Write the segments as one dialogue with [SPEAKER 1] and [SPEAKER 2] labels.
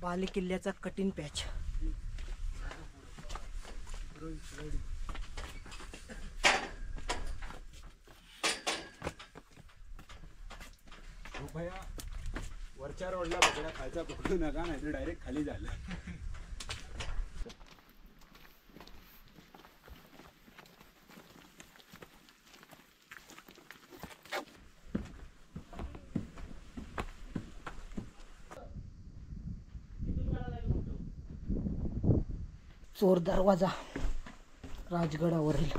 [SPEAKER 1] बाले किल्ल्याचा कठीण पॅच.
[SPEAKER 2] वरच्या रोडला पकडा, खालचा पकडू नका, नाही तर डायरेक्ट खाली झालं.
[SPEAKER 1] चोर दरवाजा राजगडावरील.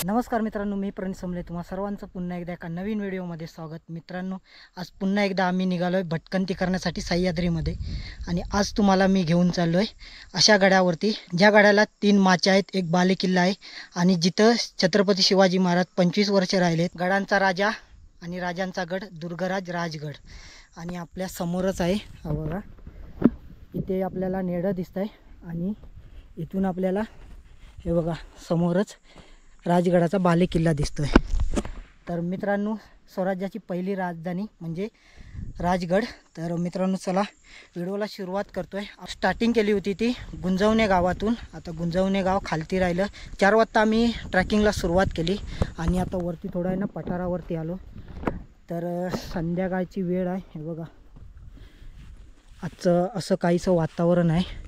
[SPEAKER 1] नमस्कार मित्रांनो, मी प्रणित समले. तुम्हा सर्वांचं पुन्हा एकदा एका नवीन व्हिडिओमध्ये स्वागत. मित्रांनो, आज पुन्हा एकदा आम्ही निघालो आहे भटकंती करण्यासाठी सह्याद्रीमध्ये. आणि आज तुम्हाला मी घेऊन चाललो आहे अशा गडावरती ज्या गडाला 3 माचे आहेत, एक बाले किल्ला आहे आणि जिथं छत्रपती शिवाजी महाराज 25 वर्षे राहिलेत. गडांचा राजा आणि राजांचा गड दुर्गराज राजगड. आणि आपल्या समोरच आहे हा बघा, इथे आपल्याला नेडं दिसत आहे आणि इथून आपल्याला हे बघा समोरच राजगडाचा बाले किल्ला दिसतोय. तर मित्रांनो, स्वराज्याची पहिली राजधानी म्हणजे राजगड. तर मित्रांनो, चला व्हिडिओला सुरुवात करतोय. स्टार्टिंग केली होती ती गुंजवणे गावातून. आता गुंजवणे गाव खालती राहिलं. 4 वाजता आम्ही ट्रॅकिंगला सुरुवात केली आणि आता वरती थोडं आहे ना पठारावरती आलो. तर संध्याकाळची वेळ आहे. हे बघा आजचं असं काहीसं वातावरण आहे.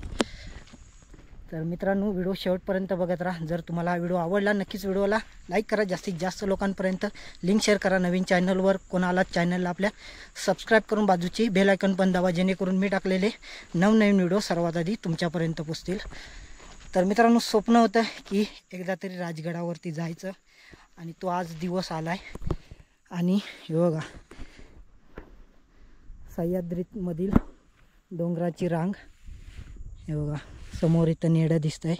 [SPEAKER 1] तर मित्रांनो, व्हिडिओ शेवटपर्यंत बघत राहा. जर तुम्हाला हा व्हिडिओ आवडला नक्कीच व्हिडिओला लाईक करा, जास्तीत जास्त लोकांपर्यंत लिंक शेअर करा. नवीन चॅनलवर कोणाला चॅनलला आपल्या सबस्क्राईब करून बाजूची बेल आयकॉन पण दाबा, जेणेकरून मी टाकलेले नवनवीन व्हिडिओ सर्वात आधी तुमच्यापर्यंत पोहोचतील. तर मित्रांनो, स्वप्न होतं की एकदा तरी राजगडावरती जायचं आणि तो आज दिवस आला आहे. आणि हे बघा सह्याद्रीमधील डोंगराची रांग. हे बघा समोर इथं नेडं दिसत आहे.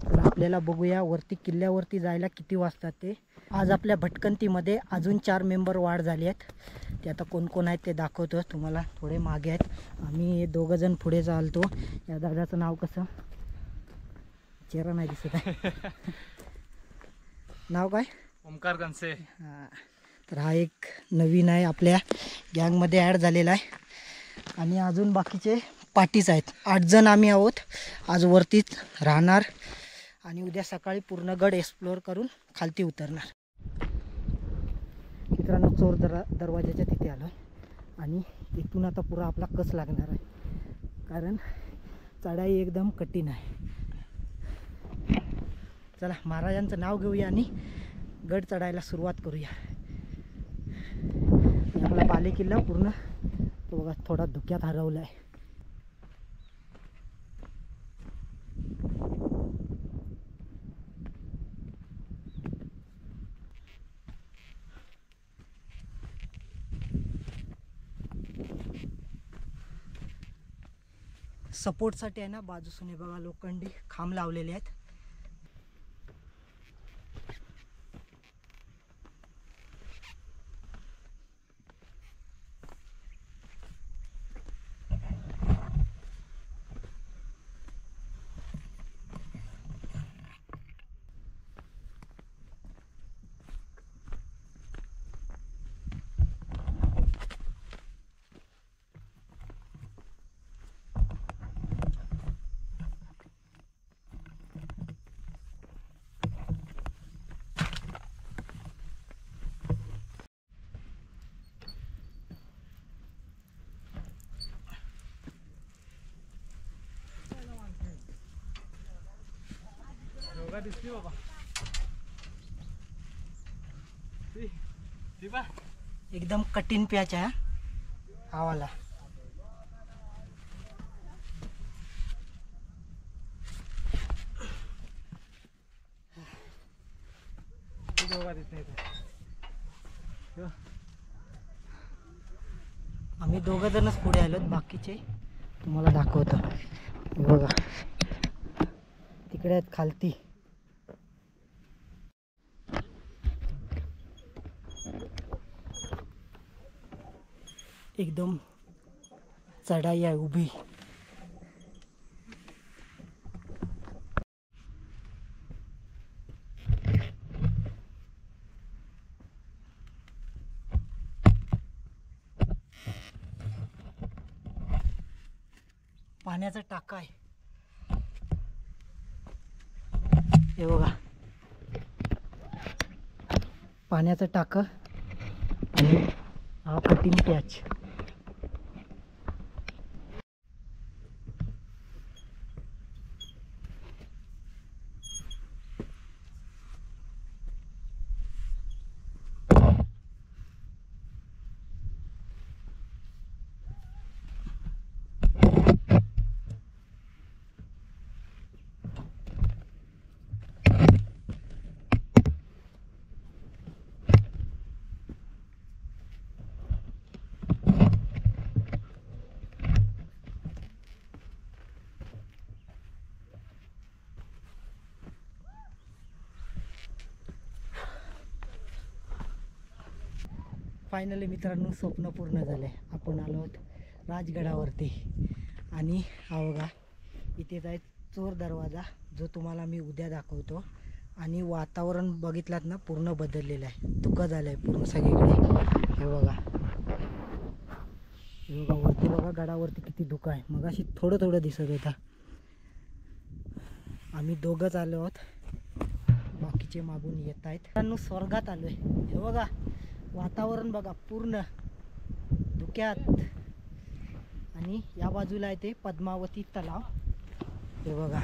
[SPEAKER 1] तर आपल्याला बघूया वरती किल्ल्यावरती जायला किती वाजतात ते. आज आपल्या भटकंतीमध्ये अजून 4 मेंबर वाढ झाले आहेत. ते आता कोण कोण आहेत ते दाखवतो तुम्हाला. थोडे मागे आहेत, आम्ही 2 जण पुढे चालतो. या दादाचं नाव कसं, चेहरा नाही दिसत आहे. नाव काय?
[SPEAKER 3] ओमकार गणसे.
[SPEAKER 1] हां, तर हा एक नवीन आहे आपल्या गँगमध्ये ॲड झालेला आहे. आणि अजून बाकीचे पार्टीज आहेत. 8 जण आम्ही आहोत. आज वरतीच राहणार आणि उद्या सकाळी पूर्ण गड एक्सप्लोअर करून खालती उतरणार. मित्रांनो, चोर दरवाजाच्या तिथे आलो आणि इथून आता पुरा आपला कस लागणार आहे, कारण चढाई एकदम कठीण आहे. चला महाराजांचं नाव घेऊया आणि गड चढायला सुरुवात करूया. आपला बाले किल्ला पूर्ण तो बघा थोडा धुक्यात हरवला आहे. सपोर्टसाठी आहे ना बाजूसून बघा लोखंडी खांब लावलेले आहेत.
[SPEAKER 3] दिसली बाबा
[SPEAKER 1] एकदम कठीण पॅच आहे हा वाला. आम्ही 2 जणच पुढे आलोत, बाकीचे तुम्हाला दाखवतो. बघा तिकडे आहेत खालती. एकदम चढाई आहे उभी. पाण्याचा टाका आहे, हे बघा पाण्याचा टाका आणि हा कटिंग पॅच. फायनली मित्रांनो स्वप्न पूर्ण झाले. आपण आलो आहोत राजगडावरती आणि हा बघा इथेच आहे चोर दरवाजा, जो तुम्हाला मी उद्या दाखवतो. आणि वातावरण बघितलात ना, पूर्ण बदललेलं आहे, धुकं झालं आहे पूर्ण सगळीकडे. हे बघा, हे बघा वरती बघा, गडावरती किती धुकं आहे. मग अशी थोडं थोडं दिसत होता. आम्ही दोघंच आलो आहोत, बाकीचे मागून येत आहेत. मित्रांनो स्वर्गात आलो आहे. हे बघा वातावरण बघा पूर्ण धुक्यात. आणि या बाजूला आहे ते पद्मावती तलाव. हे बघा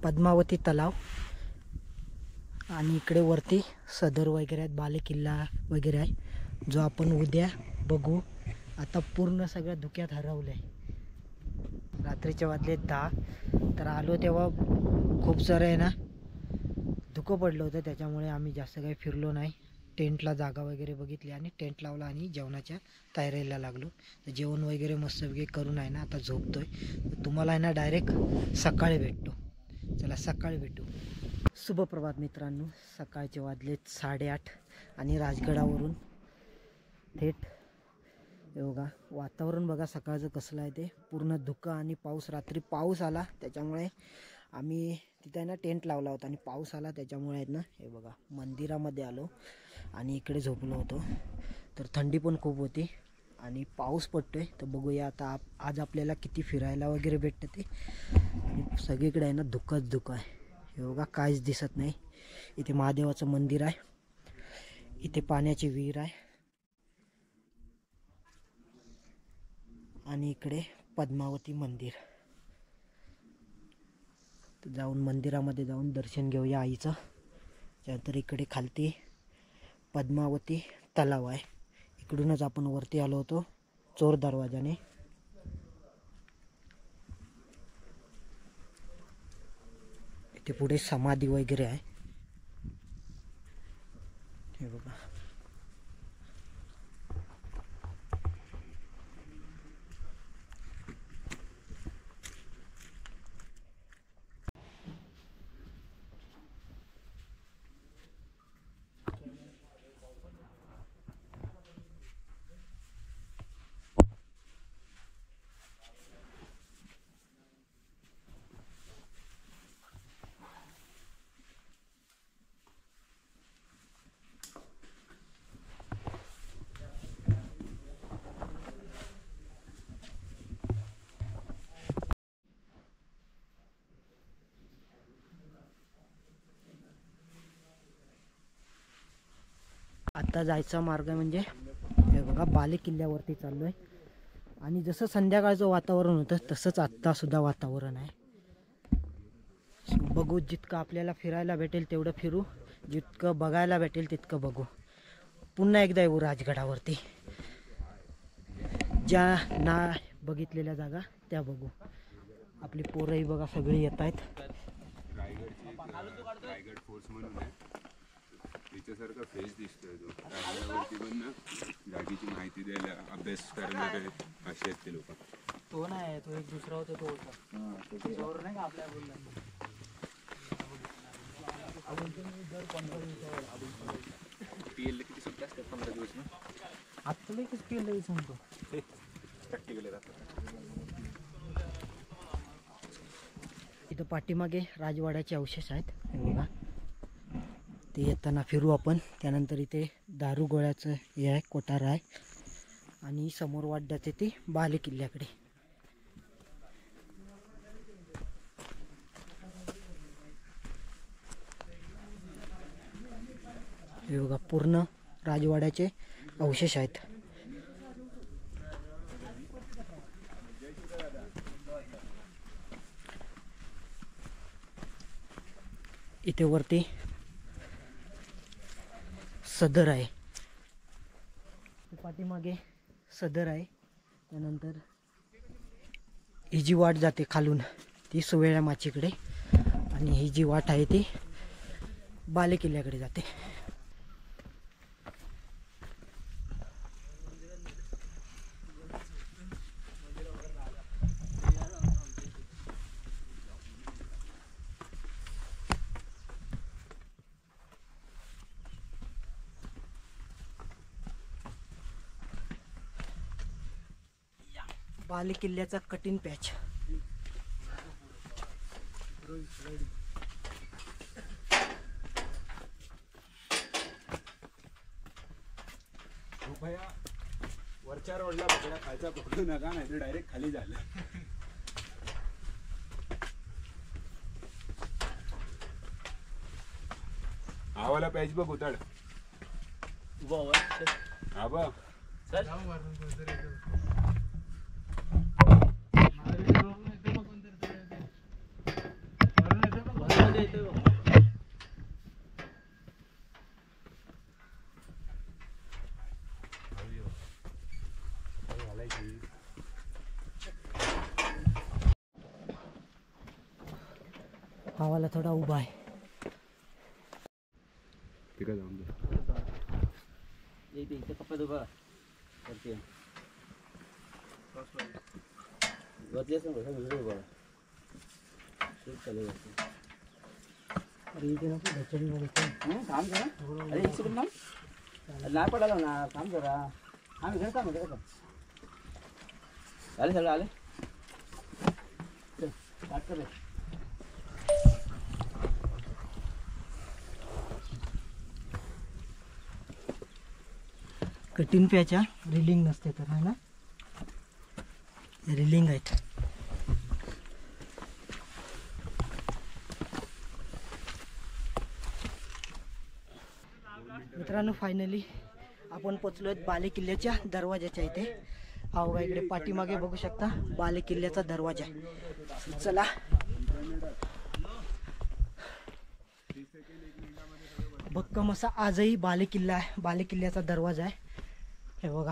[SPEAKER 1] पद्मावती तलाव. आणि इकडे वरती सदर वगैरे आहेत, बाले किल्ला वगैरे आहे, जो आपण उद्या बघू. आता पूर्ण सगळं धुक्यात हरवलं आहे. रात्रीचे वाजले 10. तर आलो तेव्हा खूप सारं आहे ना धुकं पडलं होतं, त्याच्यामुळे आम्ही जास्त काही फिरलो नाही. टेंटला जागा वगैरे बघितली आणि टेंट लावला आणि जेवणाच्या तयारीला लागलो. तर जेवण वगैरे मस्तपैकी करून आहे ना आता झोपतोय. तर तुम्हाला आहे ना डायरेक्ट सकाळी भेटतो. चला सकाळी भेटू. शुभप्रभात मित्रांनो, सकाळचे वाजलेत 8:30 आणि राजगडावरून थेट हे बघा वातावरण बघा सकाळचं कसलं आहे ते, पूर्ण धुकं आणि पाऊस. रात्री पाऊस आला त्याच्यामुळे आम्ही तिथे आहे ना टेंट लावला होता आणि पाऊस आला त्याच्यामुळे आहेत ना हे बघा मंदिरामध्ये आलो आणि इकडे झोपलो होतो. तर थंडी पण खूप होती आणि पाऊस पडतोय. तर बघूया आता आज आपल्याला किती फिरायला वगैरे भेटतं ते. आणि सगळीकडे आहे ना धुकंच धुकं आहे. हे बघा काहीच दिसत नाही. इथे महादेवाचं मंदिर आहे, इथे पाण्याची विहीर आहे आणि इकडे पद्मावती मंदिर. तर जाऊन मंदिरामध्ये जाऊन दर्शन घेऊया आईचं. त्यानंतर इकडे खालती पद्मावती तलाव आहे. इकडूनच आपण वरती आलो होतो चोर दरवाजाने. इथे पुढे समाधी वगैरे आहे, हे बघा. आता जायचा मार्ग म्हणजे हे बघा बाले किल्ल्यावरती चाललो आहे. आणि जसं संध्याकाळचं वातावरण होतं तसंच आत्तासुद्धा वातावरण आहे. बघू, जितकं आपल्याला फिरायला भेटेल तेवढं फिरू, जितकं बघायला भेटेल तितकं बघू. पुन्हा एकदा येऊ राजगडावरती, ज्या ना बघितलेल्या जागा त्या बघू. आपली पोरंही बघा सगळी येत आहेत.
[SPEAKER 2] रायगड फोर्स म्हणून आहे, त्याच्यासारखा फेस दिसतोय तो. रायगडावरती पण ना जागेची माहिती द्यायला, अभ्यास करायला असे आहेत ते लोक.
[SPEAKER 1] तो नाही, तो एक दुसरा होता तो होता नाही का आपल्या बोलला.
[SPEAKER 2] किती सुट्ट्या असतात 15 दिवस ना.
[SPEAKER 1] आत्ता एकच केलं सांगतो
[SPEAKER 2] प्रॅक्टिकल राहतात.
[SPEAKER 1] इथं पाठीमागे राजवाड्याचे अवशेष आहेत, हे बघा. ते येताना फिरू आपण. त्यानंतर इथे दारू गोळ्याचं हे आहे, कोठार आहे. आणि समोर वाट जाते ती बाले किल्ल्याकडे. हे बघा पूर्ण राजवाड्याचे अवशेष आहेत. इथे वरती सदर आहे, पाठीमागे सदर आहे. त्यानंतर ही जी वाट जाते खालून ती सुवेळ्या माचीकडे, आणि ही जी वाट आहे ती बाले किल्ल्याकडे जाते. बाले किल्ल्याचा कठीण पॅच.
[SPEAKER 2] कृपया वरच्या रोडला पकडा, खालचा पकडू नका, नाही तर डायरेक्ट खाली झालं. आवाला पॅच बघ उताड. हा बघ
[SPEAKER 1] हवाला थोडा उभा आहे.
[SPEAKER 2] तिकडे जाऊन दे.
[SPEAKER 3] इथे कपडे उभा करते वरती असं बघा व्हिडिओ बघा शूट चालू आहे.
[SPEAKER 1] अरे इथे नको घचडी मध्ये
[SPEAKER 3] थांब जरा. अरे एक सेकंड थांब. नाही पडायला ना, थांब जरा. थांब इकडे थांब इकडे. आले सगळं आले. चल स्टार्ट कर.
[SPEAKER 1] कठीण पॅच रिलिंग नसते तर आहे ना, रिलिंग आहेत. मित्रांनो फायनली आपण पोचलोय बाले किल्ल्याच्या दरवाजाच्या इथे. हा बघा इकडे पाठीमागे बघू शकता बाले किल्ल्याचा दरवाजा. चला भक्कम असा आजही बाले किल्ला आहे, बाले किल्ल्याचा दरवाजा आहे. हे बघा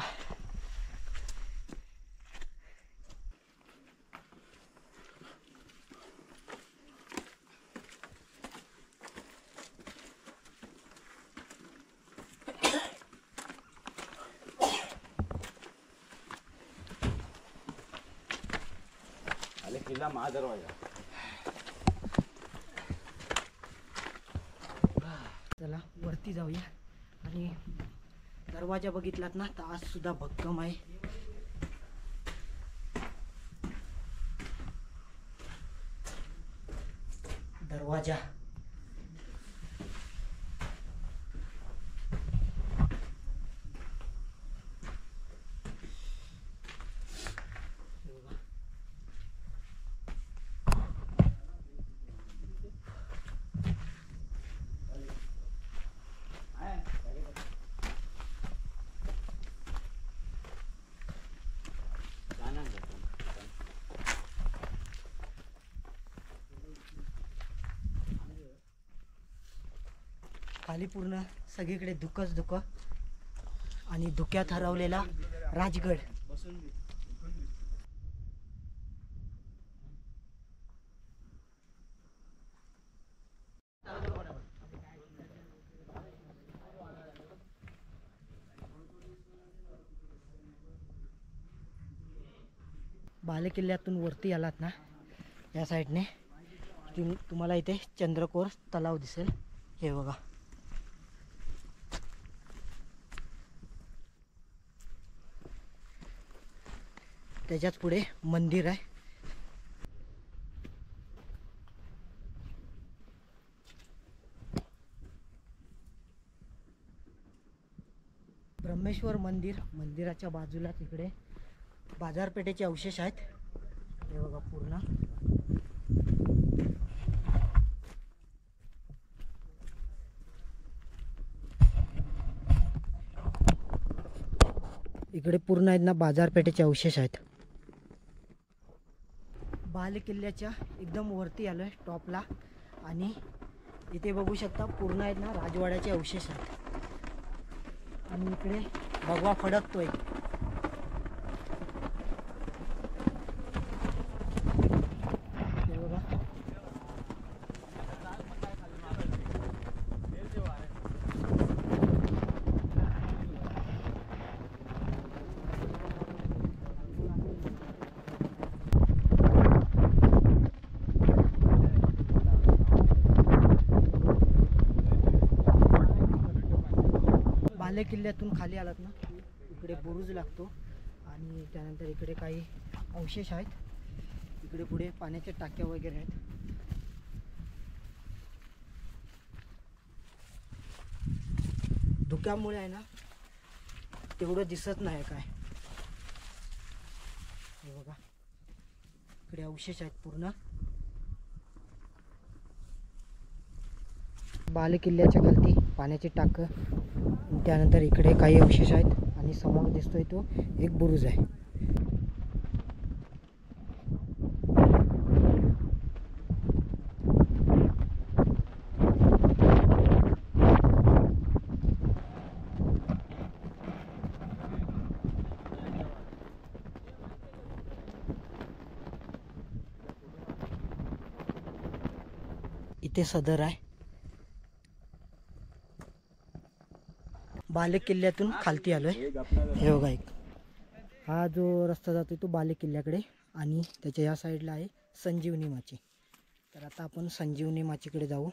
[SPEAKER 3] आले किल्ला महादरवाजा.
[SPEAKER 1] चला वरती जाऊया. आणि दरवाजा बघितलात ना तर आज सुद्धा भक्कम आहे. दरवाजा खाली पूर्ण सगळीकडे धुकंच धुकं, आणि धुक्यात हरवलेला राजगड. बाले किल्ल्यातून वरती आलात ना या साईडने तुम्हाला इथे चंद्रकोर तलाव दिसेल. हे बघा त्याच्याच पुढे मंदिर आहे. रामेश्वर मंदिराच्या बाजूला तिकडे बाजारपेठेचे अवशेष आहेत. हे बघा पूर्ण इकडे पूर्ण आहेत ना बाजारपेठेचे अवशेष आहेत. बाले किल्ल्याच्या एकदम वरती आलोय टॉपला आणि इथे बघू शकता पूर्ण आहेत ना राजवाड्याचे अवशेष आहेत. आणि इकडे भगवा फडकतोय. हे बघा बाले किल्ल्यातून खाली आलात ना इकडे बुरुज लागतो आणि त्यानंतर इकडे काही अवशेष आहेत. इकडे पुढे पाण्याच्या टाक्या वगैरे आहेत. धुक्यामुळे आहे ना तेवढं दिसत नाही काय. हे बघा इकडे अवशेष आहेत पूर्ण. बाले किल्ल्याच्या खालती पाण्याची टाकं, त्यानंतर इकडे काही अवशेष आहेत आणि समोर दिसतोय तो एक बुरुज आहे. इथे सदर आहे. बाले किल्ल्यातून खालती आलोय. हे बघा एक हा जो रस्ता जातो तो बाले किल्ल्याकडे आणि त्याच्या या साईडला आहे संजीवनी माची. तर आता आपण संजीवनी माचीकडे जाऊ,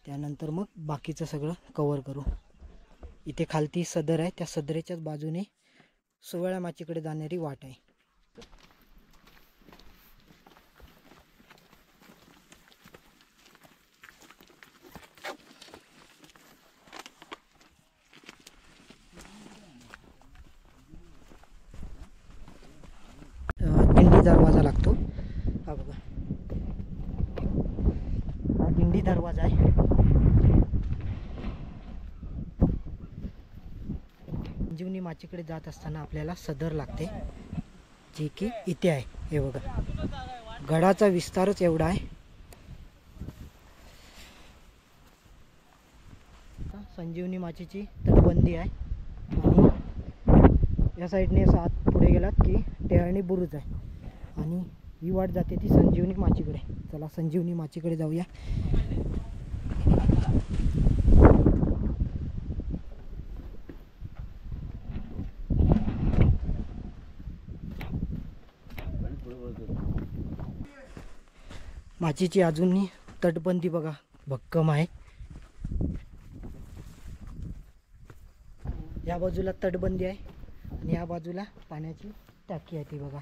[SPEAKER 1] त्यानंतर मग बाकीचं सगळं कव्हर करू. इथे खालती सदर आहे, त्या सदरेच्याच बाजूने सोवळ्या माचीकडे जाणारी वाट आहे. दिंडी दरवाजा लागतो. हा बघा हा दिंडी दरवाजा आहे. संजीवनी माचीकडे जात असताना आपल्याला सदर लागते, जे की इथे आहे. हे बघा गडाचा विस्तारच एवढा आहे. संजीवनी माचीची तटबंदी आहे आणि या साईडने असं आत पुढे गेलात की टेहळणी बुरुज आहे आणि ही वाट जाते ती संजीवनी माचीकडे. चला संजीवनी माचीकडे जाऊया. माचीची अजूनही तटबंदी बघा भक्कम आहे. या बाजूला तटबंदी आहे आणि या बाजूला पाण्याची टाकी आहे. ती बघा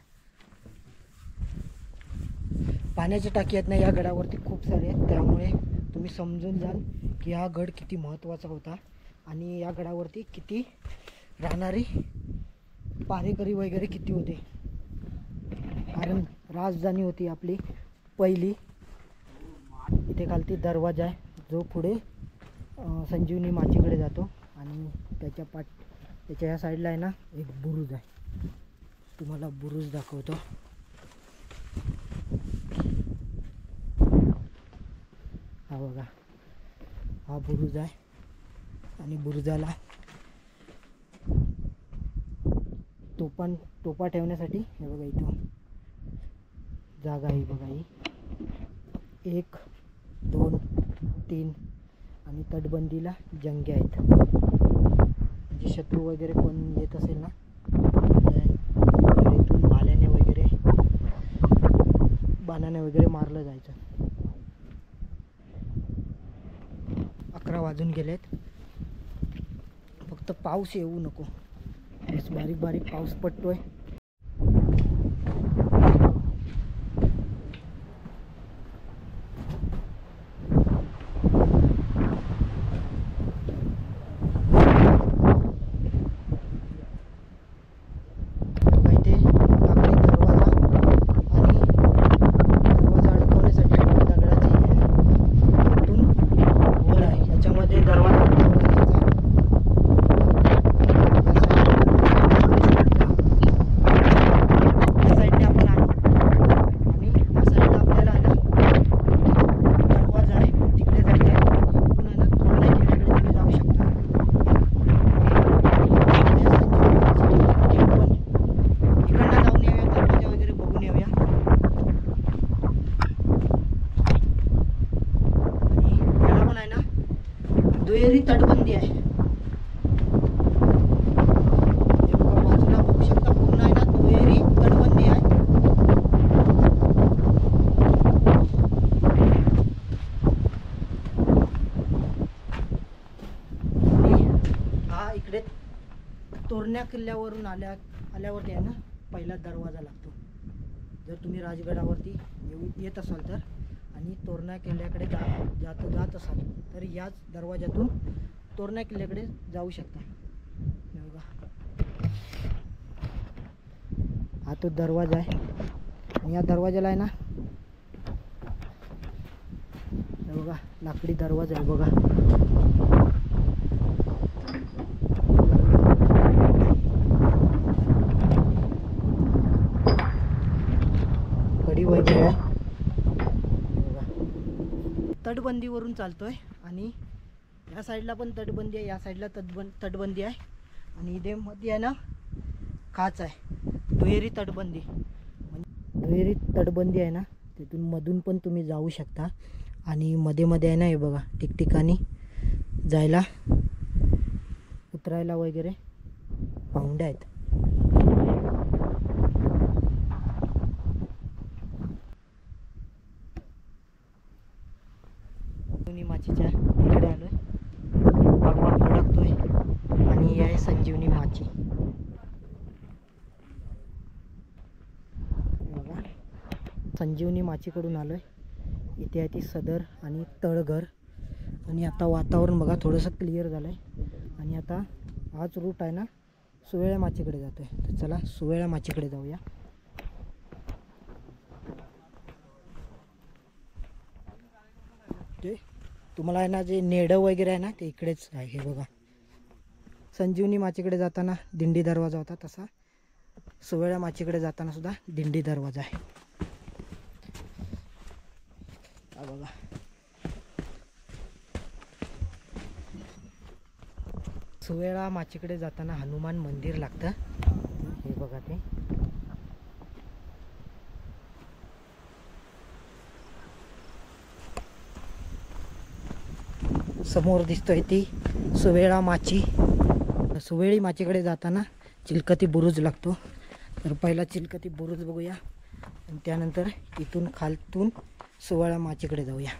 [SPEAKER 1] पाण्याची टाकी आहेत ना या गडावरती खूप सारे आहेत, त्यामुळे तुम्ही समजून जाल की हा गड किती महत्त्वाचा होता आणि या गडावरती किती राहणारी पारेकरी वगैरे किती होते. कारण राजधानी होती आपली पहिली. इथे खालती दरवाजा आहे जो पुढे संजीवनी माचीकडे जातो आणि त्याच्या या साईडला आहे ना एक बुरुज आहे. तुम्हाला बुरुज दाखवतो. हा बघा हा बुरुज आहे आणि बुरुजाला टोपा ठेवण्यासाठी हे बघा इथं जागा आहे. बघा ही 1 2 3 आणि तटबंदीला जंगे आहेत. म्हणजे शत्रू वगैरे कोण येत असेल ना तर इथून बाणाने वगैरे मारलं जायचं. 11 वाजून गेलेत. फक्त पाऊस येऊ नको, बस बारीक बारीक पाऊस पडतोय. तोरणा किल्ल्यावरून आल्यावरती आहे ना पहिला दरवाजा लागतो. जर तुम्ही राजगडावरती येत असाल तर आणि तोरणा किल्ल्याकडे जात असाल तर याच दरवाजातून तोरणा किल्ल्याकडे जाऊ शकता. हे बघा, हा तो दरवाजा आहे आणि या दरवाजाला आहे ना हे बघा लाकडी दरवाजा आहे बघा. कडी वगैरे आहे बघा. तटबंदीवरून चालतोय आणि या साईडला पण तटबंदी आहे, या साईडला तटबंदी आहे आणि इथे मध्ये आहे ना काच आहे, दुहेरी तटबंदी. म्हणजे दुहेरी तटबंदी आहे ना, तिथून मधून पण तुम्ही जाऊ शकता. आणि मध्ये मध्ये आहे ना हे बघा ठिकठिकाणी जायला उतरायला वगैरे पाऊंड्या आहेत. संजीवनी माचीच्या इकडे आलोय, बाबा फडकतोय आणि ही आहे संजीवनी माची. बघा संजीवनी माचीकडून आलोय. इथे आहे ती सदर आणि तळघर. आणि आता वातावरण बघा थोडंसं क्लिअर झालंय आणि आता हाच रूट आहे ना सुवेळ्या माचीकडे जातोय. तर चला सुवेळ्या माचीकडे जाऊया. ते तुम्हाला आहे ना जे नेडं वगैरे आहे ना ते इकडेच आहे. हे बघा संजीवनी माचीकडे जाताना दिंडी दरवाजा होता, तसा सुवेळ्या माचीकडे जाताना सुद्धा दिंडी दरवाजा आहे. हा बघा सुवेळा माचीकडे जाताना हनुमान मंदिर लागतं. हे बघा ते समोर दिसतोय ती सुवेळा माची. सुवेळी माचीकडे जाताना चिलकती बुरुज लागतो. तर पहिला चिलकती बुरुज बघूया आणि त्यानंतर इथून खालतून सुवेळा माचीकडे जाऊया.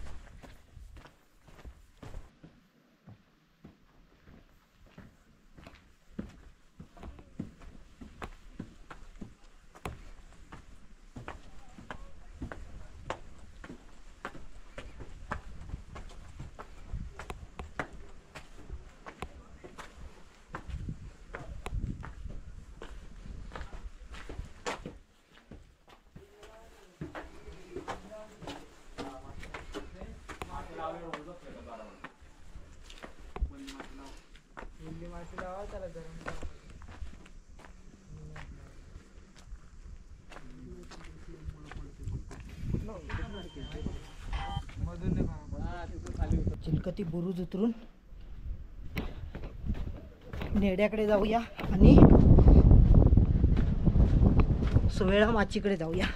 [SPEAKER 1] चिलकती बुरुज उतरून नेड्याकडे जाऊया आणि सुवेळा माचीकडे जाऊया.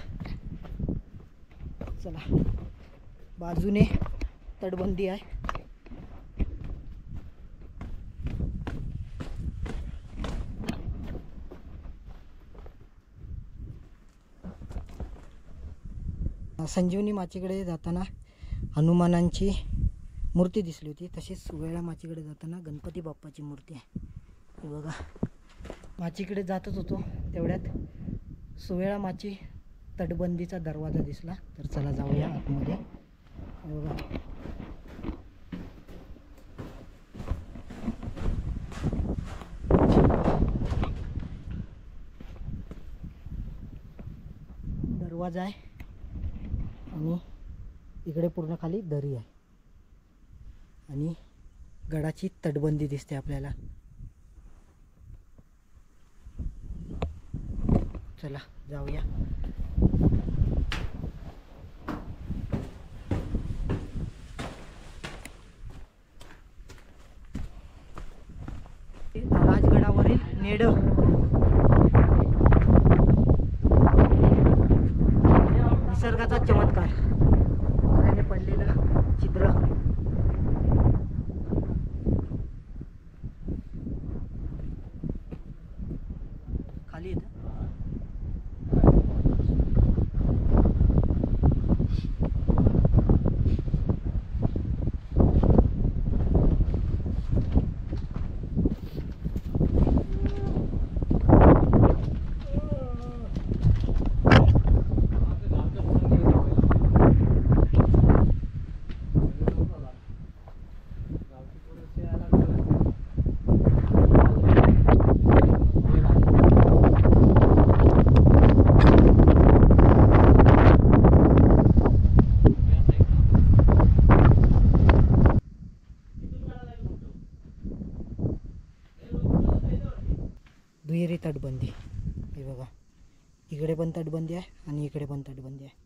[SPEAKER 1] चला बाजूने तटबंदी आहे. संजीवनी माचीकडे जाताना हनुमानांची मूर्ती दिसली होती, तशीच सुवेळा माचीकडे जाताना गणपती बाप्पाची मूर्ती आहे. हे बघा माचीकडे जातच होतो तेवढ्यात सुवेळा माची तटबंदीचा दरवाजा दिसला. तर चला जाऊया आतमध्ये. हे बघा दरवाजा आहे आणि इकडे पूर्ण खाली दरी आहे आणि गडाची तटबंदी दिसते आपल्याला. चला जाऊया. राजगडावरील नेडं निसर्गाचा चमत्कार, वाऱ्याने पडलेलं छिद्र. खाली येतं तटबंदी. हे बघा, इकडे पण तटबंदी आहे आणि इकडे पण तटबंदी आहे.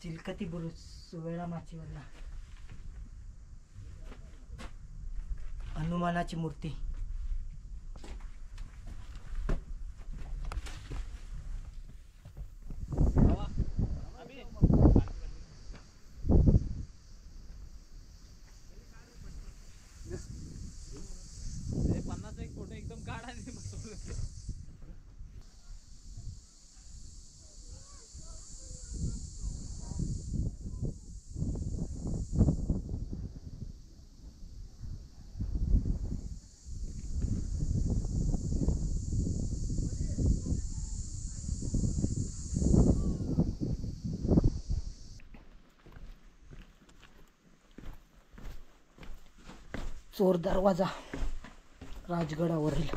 [SPEAKER 1] चिलकती बुरुज सुवेळा माचीवरला हनुमानाची मूर्ती. चोर दरवाजा राजगडावरील.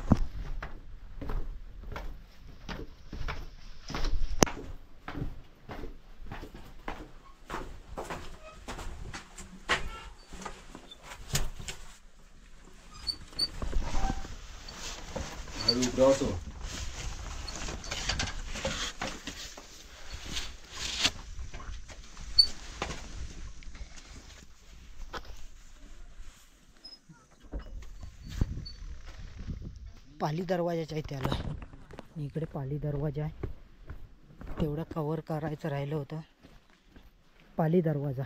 [SPEAKER 1] पाली दरवाजाच्या इथे आलो आहे. इकडे पाली दरवाजा आहे, तेवढं कव्हर करायचं राहिलं होतं. पाली दरवाजा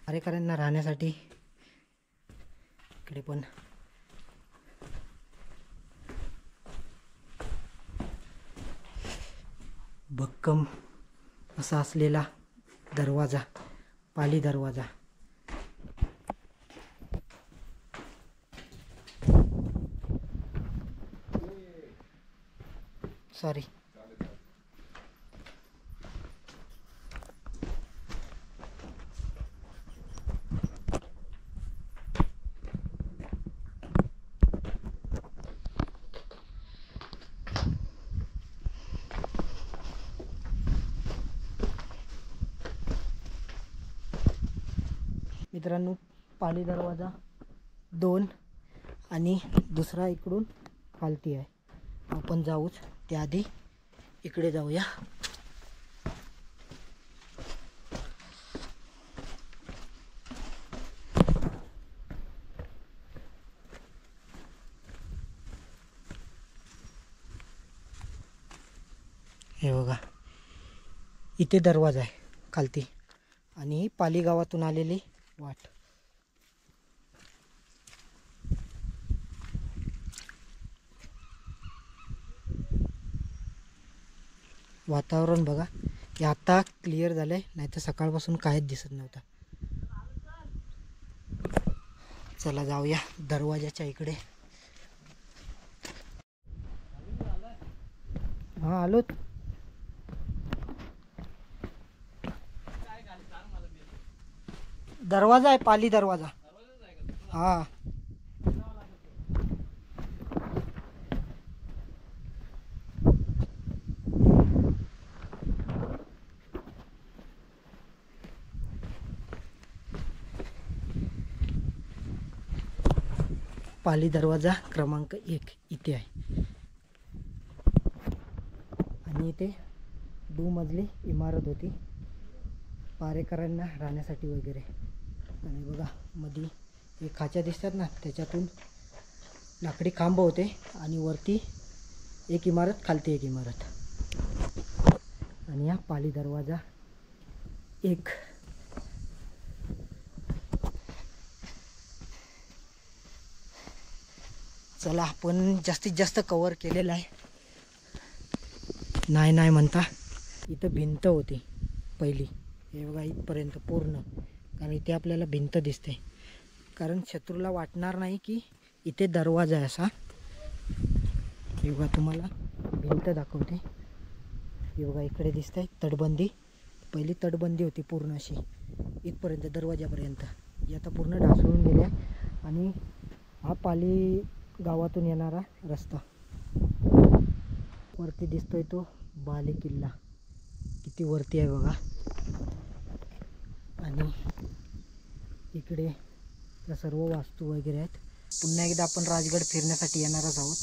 [SPEAKER 1] कार्यकर्त्यांना राहण्यासाठी. इकडे पण भक्कम असा असलेला दरवाजा, पाली दरवाजा. सॉरी, मित्रांनो, पाली दरवाजा 2 आणि दुसरा इकडून खालती आहे. आपण जाऊच त्याआधी इकडे जाऊया. हे बघा, इथे दरवाजा आहे खालती आणि पाली गावातून आलेली वाट. वातावरण बघा हे आत्ता क्लिअर झालं आहे, नाही तर सकाळपासून काहीच दिसत नव्हता. चला जाऊया दरवाजाच्या इकडे. हां आलोत. दरवाजा आहे, पाली दरवाजा. हां पाली दरवाजा क्रमांक 1 इथे आहे. आणि इथे 2 मजली इमारत होती पारेकरांना राहण्यासाठी वगैरे. आणि बघा मध्ये हे खाच्या दिसतात ना, त्याच्यातून लाकडी खांब होते आणि वरती एक इमारत, खालती एक इमारत. आणि हा पाली दरवाजा 1. चला आपण जास्तीत जास्त कवर केलेलं आहे. नाही म्हणता इथं भिंत होती पहिली, हे बघा इथपर्यंत पूर्ण. कारण इथे आपल्याला भिंत दिसते, कारण शत्रूला वाटणार नाही की इथे दरवाजा आहे असा. हे बघा तुम्हाला भिंत दाखवते. हे बघा इकडे दिसतंय तटबंदी. पहिली तटबंदी होती पूर्ण अशी इथपर्यंत दरवाजापर्यंत. ही आता पूर्ण ढासळून गेली आहे. आणि हा पाली गावातून येणारा रस्ता. वरती दिसतोय तो बाले किल्ला, किती वरती आहे बघा. आणि इकडे या सर्व वास्तू वगैरे आहेत. पुन्हा एकदा आपण राजगड फिरण्यासाठी येणारच आहोत.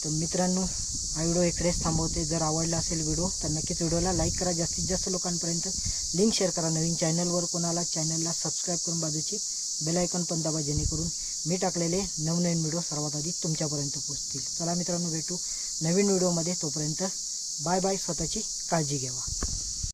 [SPEAKER 1] तर मित्रांनो हा व्हिडिओ इकडेच थांबवते. जर आवडला असेल व्हिडिओ तर नक्कीच व्हिडिओला लाईक करा, जास्तीत जास्त लोकांपर्यंत लिंक शेअर करा. नवीन चॅनलवर कोणाला चॅनलला सबस्क्राईब करून बाजूची बेल आयकॉन पण दाबा, जेणेकरून मी टाकलेले नवनवीन व्हिडिओ सर्वात आधी तुमच्यापर्यंत पोहोचतील. चला मित्रांनो भेटू नवीन व्हिडिओमध्ये. तोपर्यंत बाय बाय. स्वतःची काळजी घ्यावा.